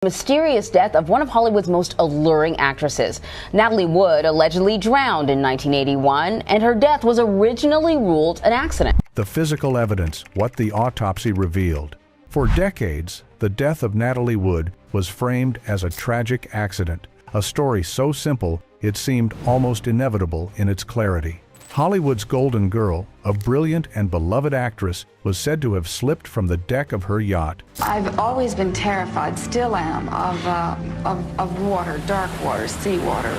mysterious death of one of Hollywood's most alluring actresses. Natalie Wood allegedly drowned in 1981, and her death was originally ruled an accident. The physical evidence, what the autopsy revealed. For decades, the death of Natalie Wood was framed as a tragic accident, a story so simple it seemed almost inevitable in its clarity. Hollywood's golden girl, a brilliant and beloved actress, was said to have slipped from the deck of her yacht. I've always been terrified, still am, of water, dark water, seawater.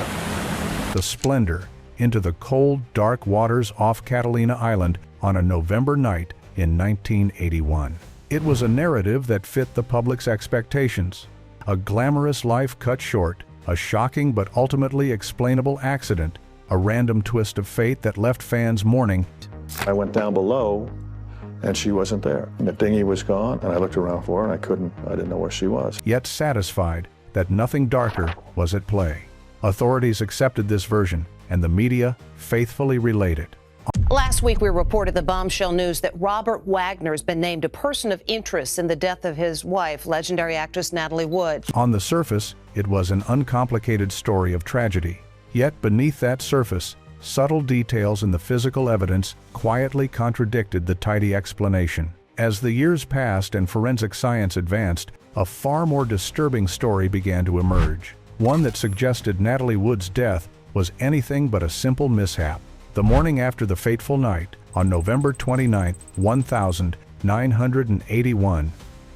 The Splendor, into the cold, dark waters off Catalina Island on a November night in 1981. It was a narrative that fit the public's expectations. A glamorous life cut short, a shocking but ultimately explainable accident, a random twist of fate that left fans mourning. I went down below and she wasn't there. And the dinghy was gone, and I looked around for her and I didn't know where she was. Yet satisfied that nothing darker was at play. Authorities accepted this version, and the media faithfully relayed it. Last week, we reported the bombshell news that Robert Wagner has been named a person of interest in the death of his wife, legendary actress Natalie Wood. On the surface, it was an uncomplicated story of tragedy. Yet beneath that surface, subtle details in the physical evidence quietly contradicted the tidy explanation. As the years passed and forensic science advanced, a far more disturbing story began to emerge. One that suggested Natalie Wood's death was anything but a simple mishap. The morning after the fateful night, on November 29, 1981,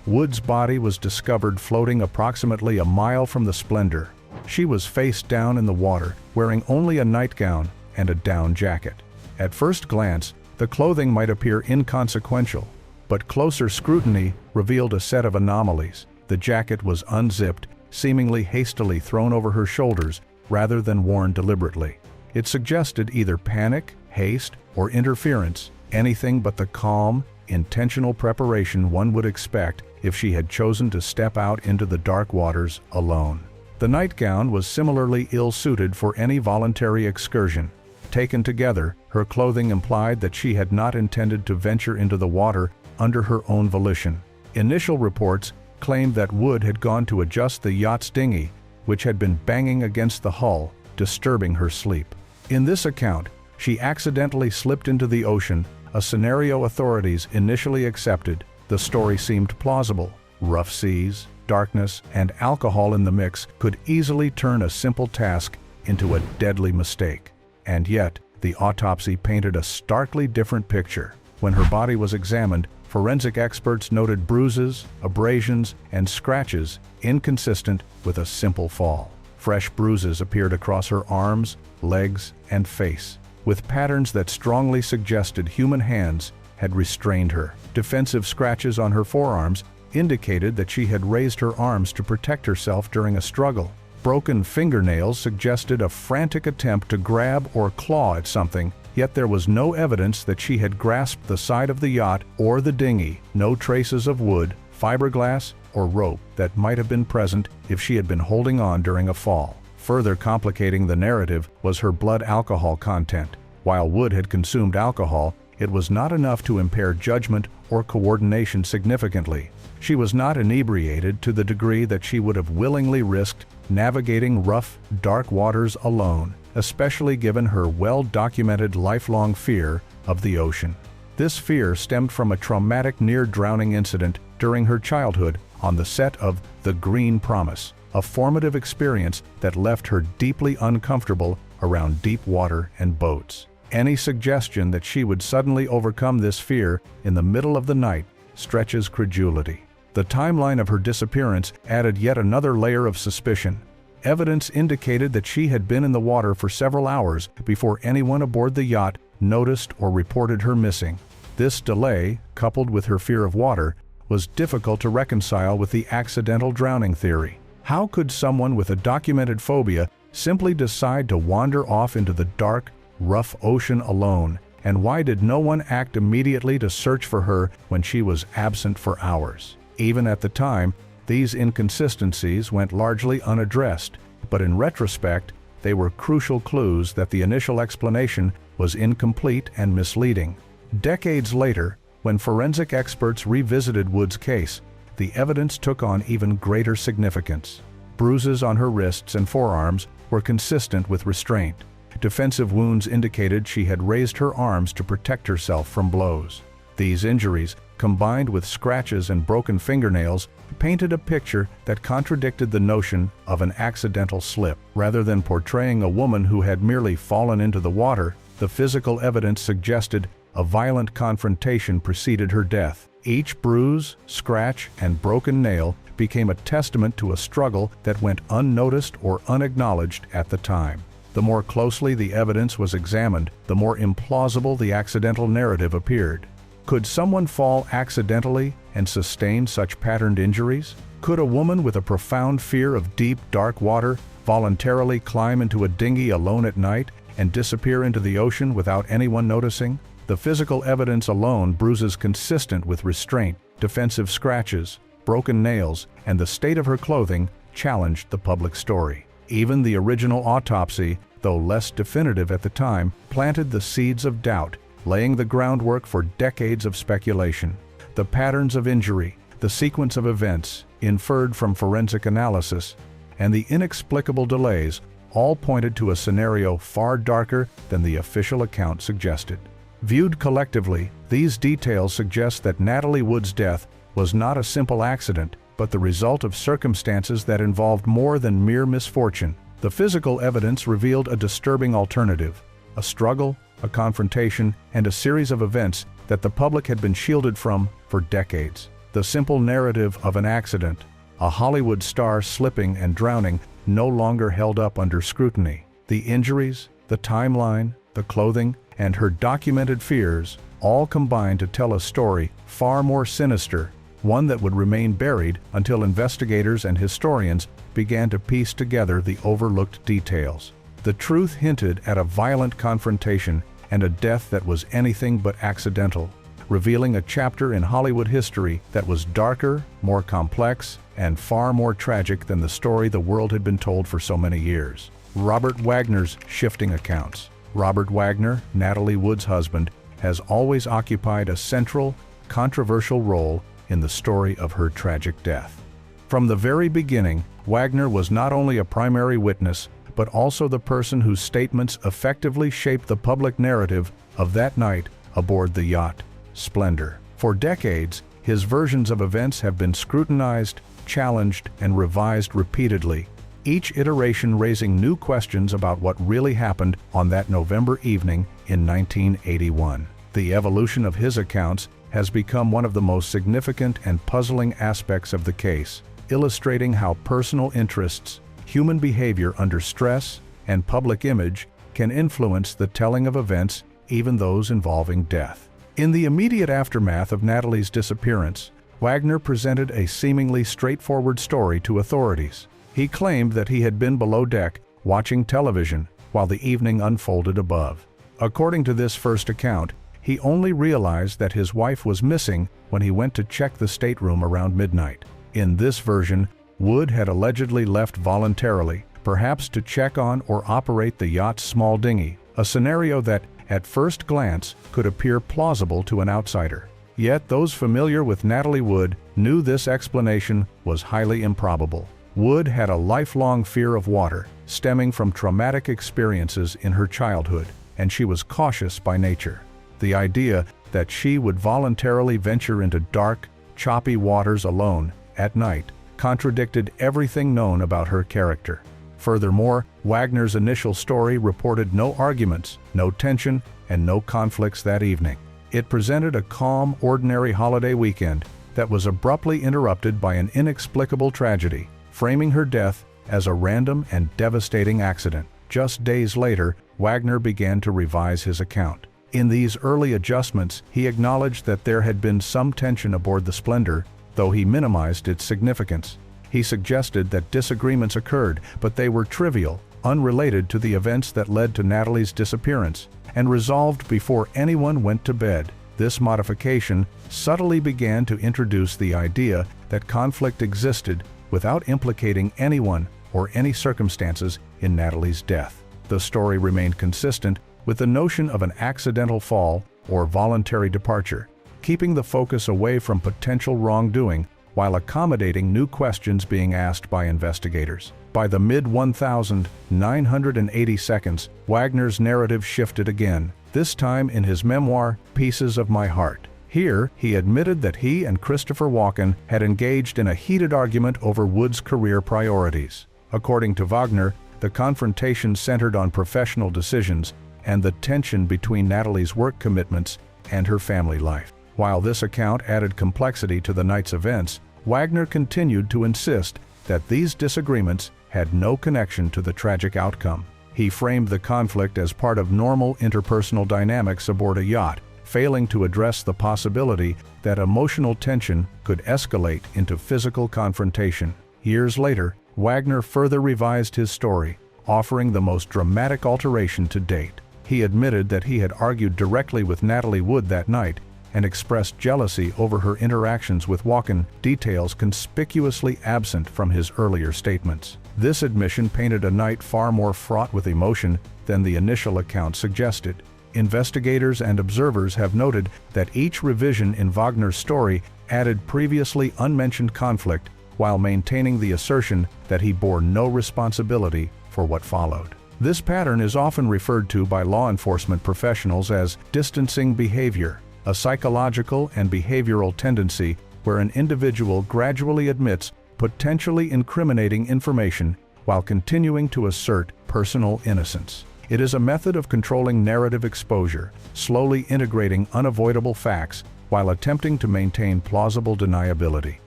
Wood's body was discovered floating approximately a mile from the Splendor. She was face down in the water, wearing only a nightgown and a down jacket. At first glance, the clothing might appear inconsequential, but closer scrutiny revealed a set of anomalies. The jacket was unzipped, seemingly hastily thrown over her shoulders rather than worn deliberately. It suggested either panic, haste, or interference, anything but the calm, intentional preparation one would expect if she had chosen to step out into the dark waters alone. The nightgown was similarly ill-suited for any voluntary excursion. Taken together, her clothing implied that she had not intended to venture into the water under her own volition. Initial reports claimed that Wood had gone to adjust the yacht's dinghy, which had been banging against the hull, disturbing her sleep. In this account, she accidentally slipped into the ocean, a scenario authorities initially accepted. The story seemed plausible. Rough seas, darkness, and alcohol in the mix could easily turn a simple task into a deadly mistake. And yet, the autopsy painted a starkly different picture. When her body was examined, forensic experts noted bruises, abrasions, and scratches inconsistent with a simple fall. Fresh bruises appeared across her arms, legs, and face, with patterns that strongly suggested human hands had restrained her. Defensive scratches on her forearms indicated that she had raised her arms to protect herself during a struggle. Broken fingernails suggested a frantic attempt to grab or claw at something, yet there was no evidence that she had grasped the side of the yacht or the dinghy. No traces of wood, fiberglass, or rope that might have been present if she had been holding on during a fall. Further complicating the narrative was her blood alcohol content. While Wood had consumed alcohol, it was not enough to impair judgment or coordination significantly. She was not inebriated to the degree that she would have willingly risked navigating rough, dark waters alone, especially given her well-documented lifelong fear of the ocean. This fear stemmed from a traumatic near-drowning incident during her childhood on the set of The Green Promise, a formative experience that left her deeply uncomfortable around deep water and boats. Any suggestion that she would suddenly overcome this fear in the middle of the night stretches credulity. The timeline of her disappearance added yet another layer of suspicion. Evidence indicated that she had been in the water for several hours before anyone aboard the yacht noticed or reported her missing. This delay, coupled with her fear of water, was difficult to reconcile with the accidental drowning theory. How could someone with a documented phobia simply decide to wander off into the dark, rough ocean alone? And why did no one act immediately to search for her when she was absent for hours? Even at the time, these inconsistencies went largely unaddressed, but in retrospect, they were crucial clues that the initial explanation was incomplete and misleading. Decades later, when forensic experts revisited Wood's case, the evidence took on even greater significance. Bruises on her wrists and forearms were consistent with restraint. Defensive wounds indicated she had raised her arms to protect herself from blows. These injuries, combined with scratches and broken fingernails, painted a picture that contradicted the notion of an accidental slip. Rather than portraying a woman who had merely fallen into the water, the physical evidence suggested a violent confrontation preceded her death. Each bruise, scratch, and broken nail became a testament to a struggle that went unnoticed or unacknowledged at the time. The more closely the evidence was examined, the more implausible the accidental narrative appeared. Could someone fall accidentally and sustain such patterned injuries? Could a woman with a profound fear of deep, dark water voluntarily climb into a dinghy alone at night and disappear into the ocean without anyone noticing? The physical evidence alone, bruises consistent with restraint, defensive scratches, broken nails, and the state of her clothing, challenged the public story. Even the original autopsy, though less definitive at the time, planted the seeds of doubt, laying the groundwork for decades of speculation. The patterns of injury, the sequence of events, inferred from forensic analysis, and the inexplicable delays all pointed to a scenario far darker than the official account suggested. Viewed collectively, these details suggest that Natalie Wood's death was not a simple accident, but the result of circumstances that involved more than mere misfortune. The physical evidence revealed a disturbing alternative: a struggle, a confrontation, and a series of events that the public had been shielded from for decades. The simple narrative of an accident, a Hollywood star slipping and drowning, no longer held up under scrutiny. The injuries, the timeline, the clothing, and her documented fears all combined to tell a story far more sinister, one that would remain buried until investigators and historians began to piece together the overlooked details. The truth hinted at a violent confrontation and a death that was anything but accidental, revealing a chapter in Hollywood history that was darker, more complex, and far more tragic than the story the world had been told for so many years. Robert Wagner's shifting accounts. Robert Wagner, Natalie Wood's husband, has always occupied a central, controversial role in the story of her tragic death. From the very beginning, Wagner was not only a primary witness, but also the person whose statements effectively shaped the public narrative of that night aboard the yacht, Splendor. For decades, his versions of events have been scrutinized, challenged, and revised repeatedly, each iteration raising new questions about what really happened on that November evening in 1981. The evolution of his accounts has become one of the most significant and puzzling aspects of the case, illustrating how personal interests, human behavior under stress, and public image can influence the telling of events, even those involving death. In the immediate aftermath of Natalie's disappearance, Wagner presented a seemingly straightforward story to authorities. He claimed that he had been below deck, watching television, while the evening unfolded above. According to this first account, he only realized that his wife was missing when he went to check the stateroom around midnight. In this version, Wood had allegedly left voluntarily, perhaps to check on or operate the yacht's small dinghy, a scenario that, at first glance, could appear plausible to an outsider. Yet those familiar with Natalie Wood knew this explanation was highly improbable. Wood had a lifelong fear of water, stemming from traumatic experiences in her childhood, and she was cautious by nature. The idea that she would voluntarily venture into dark, choppy waters alone, at night, contradicted everything known about her character. Furthermore, Wagner's initial story reported no arguments, no tension, and no conflicts that evening. It presented a calm, ordinary holiday weekend that was abruptly interrupted by an inexplicable tragedy, framing her death as a random and devastating accident. Just days later, Wagner began to revise his account. In these early adjustments, he acknowledged that there had been some tension aboard the Splendor, though he minimized its significance. He suggested that disagreements occurred, but they were trivial, unrelated to the events that led to Natalie's disappearance, and resolved before anyone went to bed. This modification subtly began to introduce the idea that conflict existed without implicating anyone or any circumstances in Natalie's death. The story remained consistent with the notion of an accidental fall or voluntary departure, keeping the focus away from potential wrongdoing while accommodating new questions being asked by investigators. By the mid-1980 seconds, Wagner's narrative shifted again, this time in his memoir, Pieces of My Heart. Here, he admitted that he and Christopher Walken had engaged in a heated argument over Wood's career priorities. According to Wagner, the confrontation centered on professional decisions and the tension between Natalie's work commitments and her family life. While this account added complexity to the night's events, Wagner continued to insist that these disagreements had no connection to the tragic outcome. He framed the conflict as part of normal interpersonal dynamics aboard a yacht, failing to address the possibility that emotional tension could escalate into physical confrontation. Years later, Wagner further revised his story, offering the most dramatic alteration to date. He admitted that he had argued directly with Natalie Wood that night and expressed jealousy over her interactions with Walken, details conspicuously absent from his earlier statements. This admission painted a night far more fraught with emotion than the initial account suggested. Investigators and observers have noted that each revision in Wagner's story added previously unmentioned conflict while maintaining the assertion that he bore no responsibility for what followed. This pattern is often referred to by law enforcement professionals as distancing behavior, a psychological and behavioral tendency where an individual gradually admits potentially incriminating information while continuing to assert personal innocence. It is a method of controlling narrative exposure, slowly integrating unavoidable facts while attempting to maintain plausible deniability.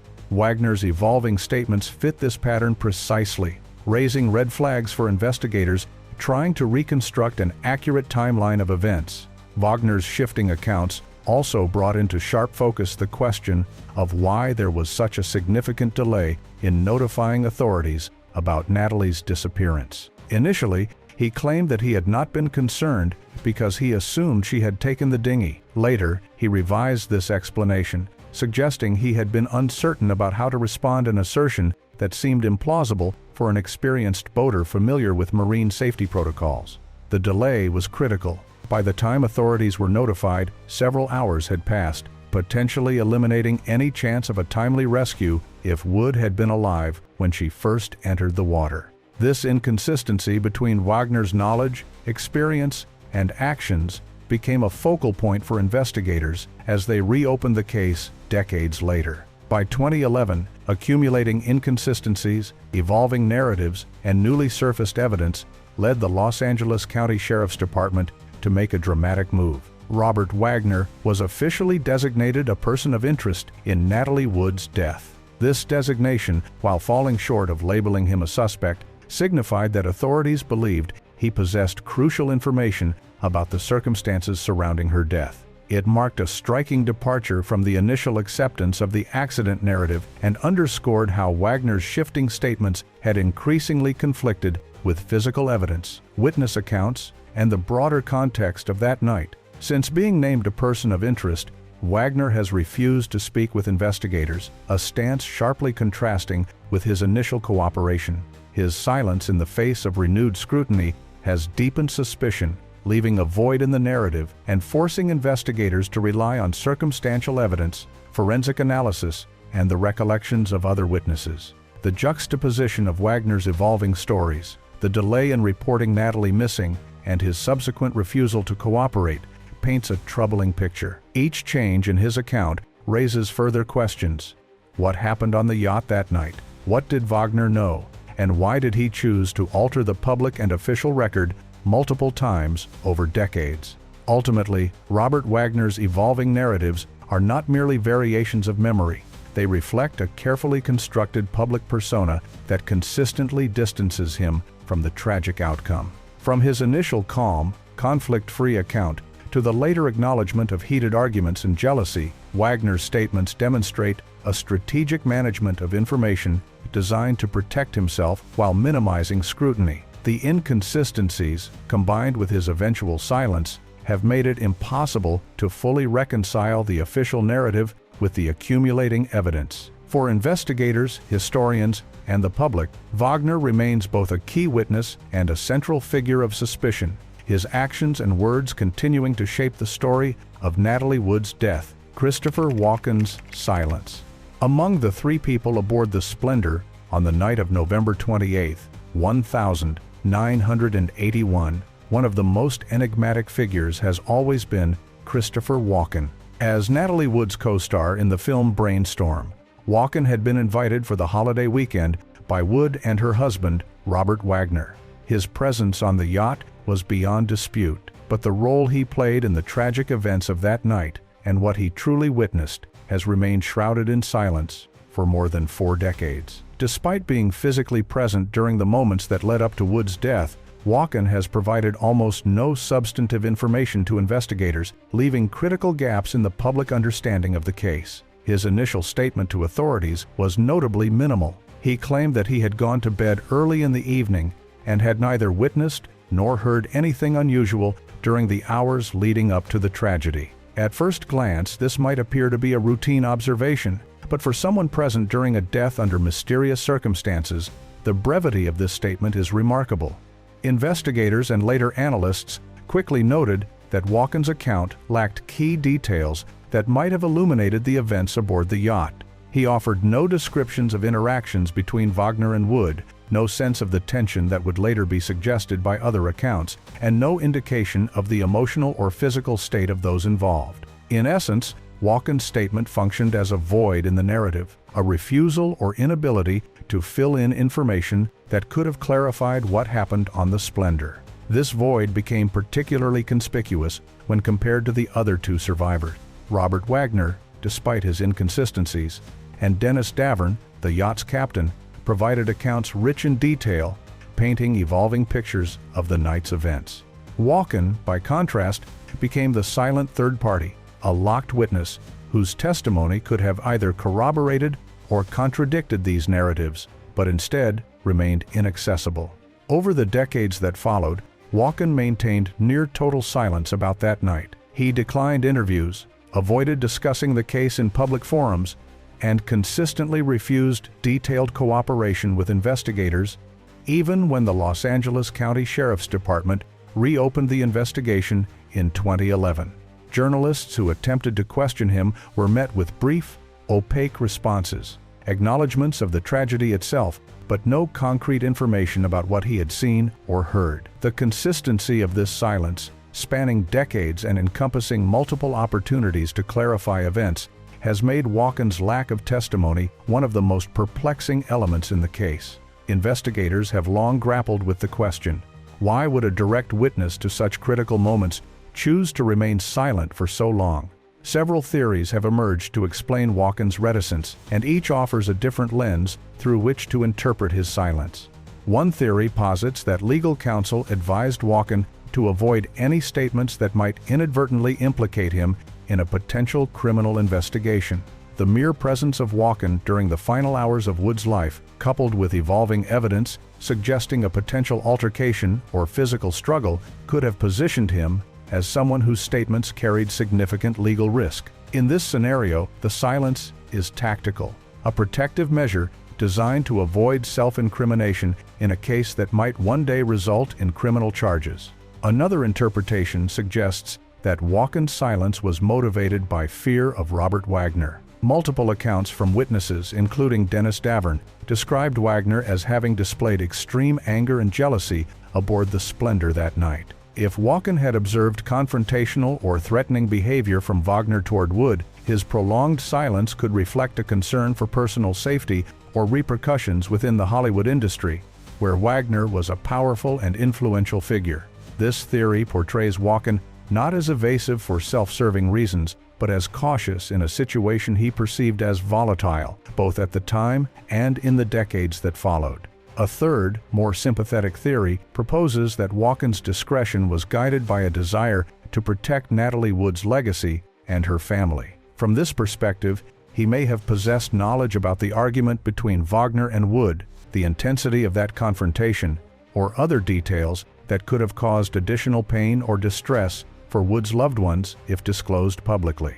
Wagner's evolving statements fit this pattern precisely, raising red flags for investigators trying to reconstruct an accurate timeline of events. Wagner's shifting accounts also brought into sharp focus the question of why there was such a significant delay in notifying authorities about Natalie's disappearance. Initially, he claimed that he had not been concerned because he assumed she had taken the dinghy. Later, he revised this explanation, suggesting he had been uncertain about how to respond, an assertion that seemed implausible for an experienced boater familiar with marine safety protocols. The delay was critical. By the time authorities were notified, several hours had passed, potentially eliminating any chance of a timely rescue if Wood had been alive when she first entered the water. This inconsistency between Wagner's knowledge, experience, and actions became a focal point for investigators as they reopened the case decades later. By 2011, accumulating inconsistencies, evolving narratives, and newly surfaced evidence led the Los Angeles County Sheriff's Department to make a dramatic move. Robert Wagner was officially designated a person of interest in Natalie Wood's death. This designation, while falling short of labeling him a suspect, signified that authorities believed he possessed crucial information about the circumstances surrounding her death. It marked a striking departure from the initial acceptance of the accident narrative and underscored how Wagner's shifting statements had increasingly conflicted with physical evidence, witness accounts, and the broader context of that night. Since being named a person of interest, Wagner has refused to speak with investigators, a stance sharply contrasting with his initial cooperation. His silence in the face of renewed scrutiny has deepened suspicion, leaving a void in the narrative and forcing investigators to rely on circumstantial evidence, forensic analysis, and the recollections of other witnesses. The juxtaposition of Wagner's evolving stories, the delay in reporting Natalie missing, and his subsequent refusal to cooperate paints a troubling picture. Each change in his account raises further questions. What happened on the yacht that night? What did Wagner know? And why did he choose to alter the public and official record multiple times over decades? Ultimately, Robert Wagner's evolving narratives are not merely variations of memory. They reflect a carefully constructed public persona that consistently distances him from the tragic outcome. From his initial calm, conflict-free account to the later acknowledgement of heated arguments and jealousy, Wagner's statements demonstrate a strategic management of information designed to protect himself while minimizing scrutiny. The inconsistencies, combined with his eventual silence, have made it impossible to fully reconcile the official narrative with the accumulating evidence. For investigators, historians, and the public, Wagner remains both a key witness and a central figure of suspicion, his actions and words continuing to shape the story of Natalie Wood's death, Christopher Walken's silence, Among the 3 people aboard the Splendor on the night of November 28, 1981, one of the most enigmatic figures has always been Christopher Walken. As Natalie Wood's co-star in the film Brainstorm, Walken had been invited for the holiday weekend by Wood and her husband, Robert Wagner. His presence on the yacht was beyond dispute, but the role he played in the tragic events of that night and what he truly witnessed has remained shrouded in silence for more than 4 decades. Despite being physically present during the moments that led up to Wood's death, Walken has provided almost no substantive information to investigators, leaving critical gaps in the public understanding of the case. His initial statement to authorities was notably minimal. He claimed that he had gone to bed early in the evening and had neither witnessed nor heard anything unusual during the hours leading up to the tragedy. At first glance, this might appear to be a routine observation, but for someone present during a death under mysterious circumstances, the brevity of this statement is remarkable. Investigators and later analysts quickly noted that Walken's account lacked key details that might have illuminated the events aboard the yacht. He offered no descriptions of interactions between Wagner and Wood, no sense of the tension that would later be suggested by other accounts, and no indication of the emotional or physical state of those involved. In essence, Walken's statement functioned as a void in the narrative, a refusal or inability to fill in information that could have clarified what happened on the Splendor. This void became particularly conspicuous when compared to the other 2 survivors. Robert Wagner, despite his inconsistencies, and Dennis Davern, the yacht's captain, provided accounts rich in detail, painting evolving pictures of the night's events. Walken, by contrast, became the silent third party, a locked witness whose testimony could have either corroborated or contradicted these narratives, but instead remained inaccessible. Over the decades that followed, Walken maintained near total silence about that night. He declined interviews, avoided discussing the case in public forums, and consistently refused detailed cooperation with investigators, even when the Los Angeles County Sheriff's Department reopened the investigation in 2011. Journalists who attempted to question him were met with brief, opaque responses, acknowledgments of the tragedy itself, but no concrete information about what he had seen or heard. The consistency of this silence, spanning decades and encompassing multiple opportunities to clarify events, has made Walken's lack of testimony one of the most perplexing elements in the case. Investigators have long grappled with the question, why would a direct witness to such critical moments choose to remain silent for so long? Several theories have emerged to explain Walken's reticence, and each offers a different lens through which to interpret his silence. One theory posits that legal counsel advised Walken to avoid any statements that might inadvertently implicate him in a potential criminal investigation. The mere presence of Walken during the final hours of Wood's life, coupled with evolving evidence suggesting a potential altercation or physical struggle, could have positioned him as someone whose statements carried significant legal risk. In this scenario, the silence is tactical, a protective measure designed to avoid self-incrimination in a case that might one day result in criminal charges. Another interpretation suggests that Walken's silence was motivated by fear of Robert Wagner. Multiple accounts from witnesses, including Dennis Davern, described Wagner as having displayed extreme anger and jealousy aboard the Splendor that night. If Walken had observed confrontational or threatening behavior from Wagner toward Wood, his prolonged silence could reflect a concern for personal safety or repercussions within the Hollywood industry, where Wagner was a powerful and influential figure. This theory portrays Walken not as evasive for self-serving reasons, but as cautious in a situation he perceived as volatile, both at the time and in the decades that followed. A third, more sympathetic theory proposes that Walken's discretion was guided by a desire to protect Natalie Wood's legacy and her family. From this perspective, he may have possessed knowledge about the argument between Wagner and Wood, the intensity of that confrontation, or other details that could have caused additional pain or distress for Wood's loved ones if disclosed publicly.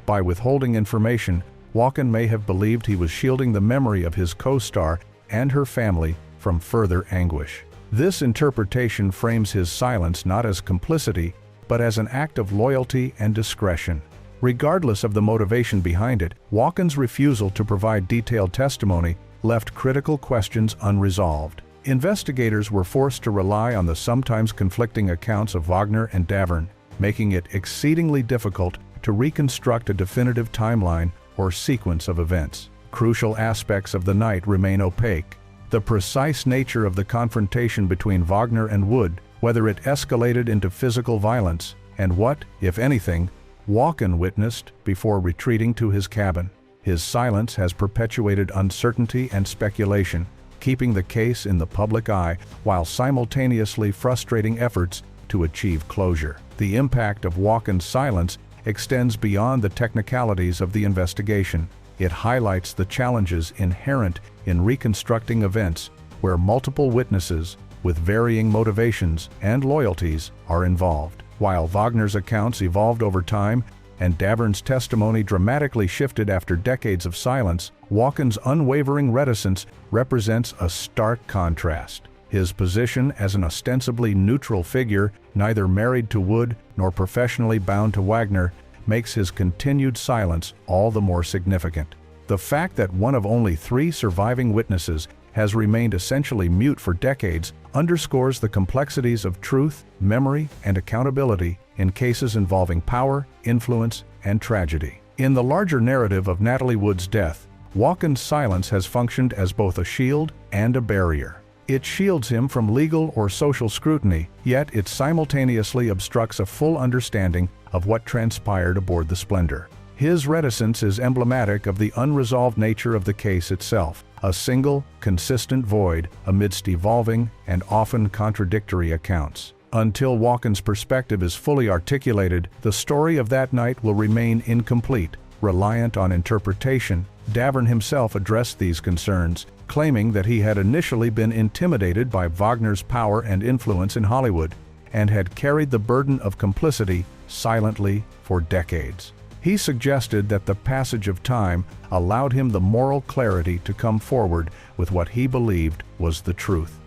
By withholding information, Walken may have believed he was shielding the memory of his co-star and her family from further anguish. This interpretation frames his silence not as complicity, but as an act of loyalty and discretion. Regardless of the motivation behind it, Walken's refusal to provide detailed testimony left critical questions unresolved. Investigators were forced to rely on the sometimes conflicting accounts of Wagner and Davern, making it exceedingly difficult to reconstruct a definitive timeline or sequence of events. Crucial aspects of the night remain opaque. The precise nature of the confrontation between Wagner and Wood, whether it escalated into physical violence, and what, if anything, Walken witnessed before retreating to his cabin. His silence has perpetuated uncertainty and speculation, keeping the case in the public eye while simultaneously frustrating efforts to achieve closure. The impact of Walken's silence extends beyond the technicalities of the investigation. It highlights the challenges inherent in reconstructing events where multiple witnesses with varying motivations and loyalties are involved. While Wagner's accounts evolved over time and Davern's testimony dramatically shifted after decades of silence, Walken's unwavering reticence represents a stark contrast. His position as an ostensibly neutral figure, neither married to Wood nor professionally bound to Wagner, makes his continued silence all the more significant. The fact that one of only 3 surviving witnesses has remained essentially mute for decades underscores the complexities of truth, memory, and accountability in cases involving power, influence, and tragedy. In the larger narrative of Natalie Wood's death, Walken's silence has functioned as both a shield and a barrier. It shields him from legal or social scrutiny, yet it simultaneously obstructs a full understanding of what transpired aboard the Splendor. His reticence is emblematic of the unresolved nature of the case itself, a single, consistent void amidst evolving and often contradictory accounts. Until Walken's perspective is fully articulated, the story of that night will remain incomplete, reliant on interpretation. Davern himself addressed these concerns, claiming that he had initially been intimidated by Wagner's power and influence in Hollywood, and had carried the burden of complicity silently for decades. He suggested that the passage of time allowed him the moral clarity to come forward with what he believed was the truth,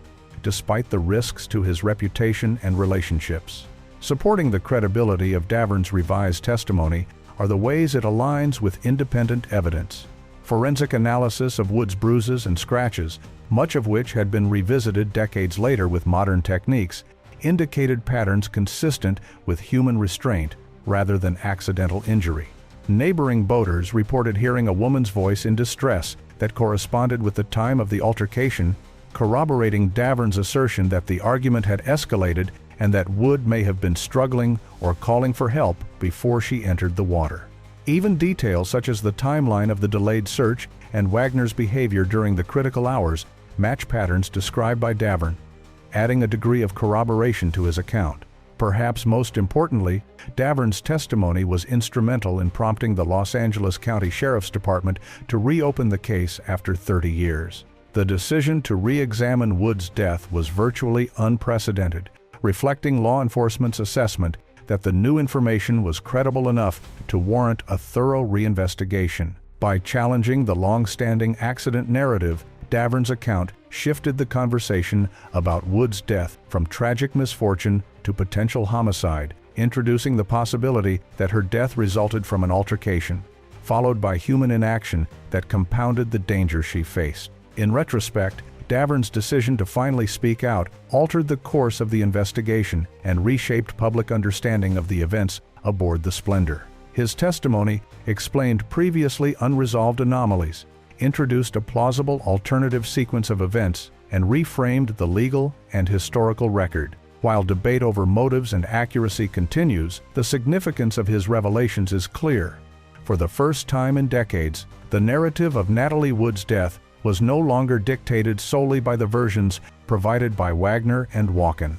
despite the risks to his reputation and relationships. Supporting the credibility of Davern's revised testimony are the ways it aligns with independent evidence. Forensic analysis of Wood's bruises and scratches, much of which had been revisited decades later with modern techniques, indicated patterns consistent with human restraint rather than accidental injury. Neighboring boaters reported hearing a woman's voice in distress that corresponded with the time of the altercation, corroborating Davern's assertion that the argument had escalated and that Wood may have been struggling or calling for help before she entered the water. Even details such as the timeline of the delayed search and Wagner's behavior during the critical hours match patterns described by Davern, adding a degree of corroboration to his account. Perhaps most importantly, Davern's testimony was instrumental in prompting the Los Angeles County Sheriff's Department to reopen the case after 30 years. The decision to re-examine Wood's death was virtually unprecedented, reflecting law enforcement's assessment that the new information was credible enough to warrant a thorough reinvestigation. By challenging the long-standing accident narrative, Davern's account shifted the conversation about Wood's death from tragic misfortune to potential homicide, introducing the possibility that her death resulted from an altercation, followed by human inaction that compounded the danger she faced. In retrospect, Davern's decision to finally speak out altered the course of the investigation and reshaped public understanding of the events aboard the Splendor. His testimony explained previously unresolved anomalies, introduced a plausible alternative sequence of events, and reframed the legal and historical record. While debate over motives and accuracy continues, the significance of his revelations is clear. For the first time in decades, the narrative of Natalie Wood's death was no longer dictated solely by the versions provided by Wagner and Walken.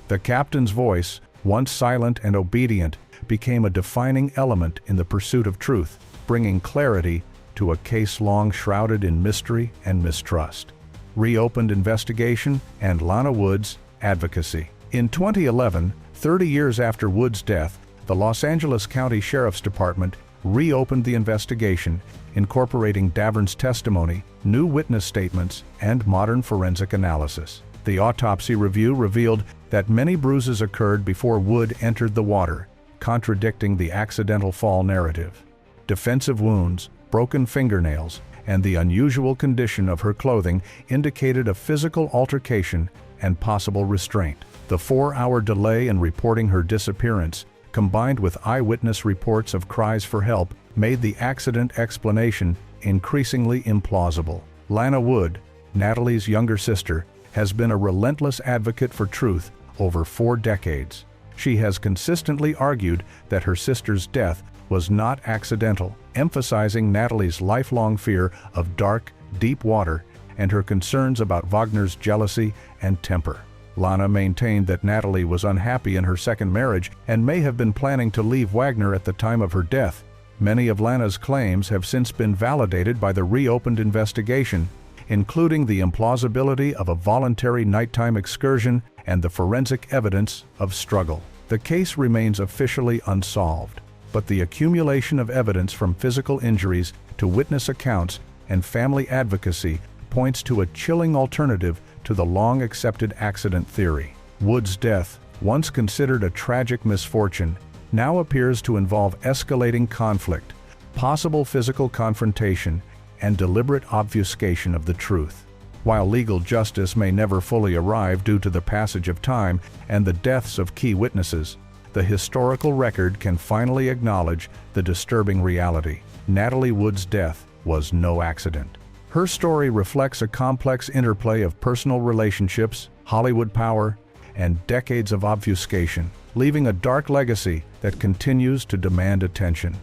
The captain's voice, once silent and obedient, became a defining element in the pursuit of truth, bringing clarity to a case long shrouded in mystery and mistrust. Reopened investigation and Lana Wood's advocacy. In 2011, 30 years after Wood's death, the Los Angeles County Sheriff's Department reopened the investigation, incorporating Davern's testimony, new witness statements, and modern forensic analysis. The autopsy review revealed that many bruises occurred before Wood entered the water, contradicting the accidental fall narrative. Defensive wounds, broken fingernails, and the unusual condition of her clothing indicated a physical altercation and possible restraint. The 4-hour delay in reporting her disappearance, combined with eyewitness reports of cries for help, made the accident explanation increasingly implausible. Lana Wood, Natalie's younger sister, has been a relentless advocate for truth over 4 decades. She has consistently argued that her sister's death was not accidental, emphasizing Natalie's lifelong fear of dark, deep water and her concerns about Wagner's jealousy and temper. Lana maintained that Natalie was unhappy in her second marriage and may have been planning to leave Wagner at the time of her death. Many of Lana's claims have since been validated by the reopened investigation, including the implausibility of a voluntary nighttime excursion and the forensic evidence of struggle. The case remains officially unsolved, but the accumulation of evidence from physical injuries to witness accounts and family advocacy points to a chilling alternative to the long-accepted accident theory. Wood's death, once considered a tragic misfortune, now appears to involve escalating conflict, possible physical confrontation, and deliberate obfuscation of the truth. While legal justice may never fully arrive due to the passage of time and the deaths of key witnesses, the historical record can finally acknowledge the disturbing reality. Natalie Wood's death was no accident. Her story reflects a complex interplay of personal relationships, Hollywood power, and decades of obfuscation, leaving a dark legacy that continues to demand attention.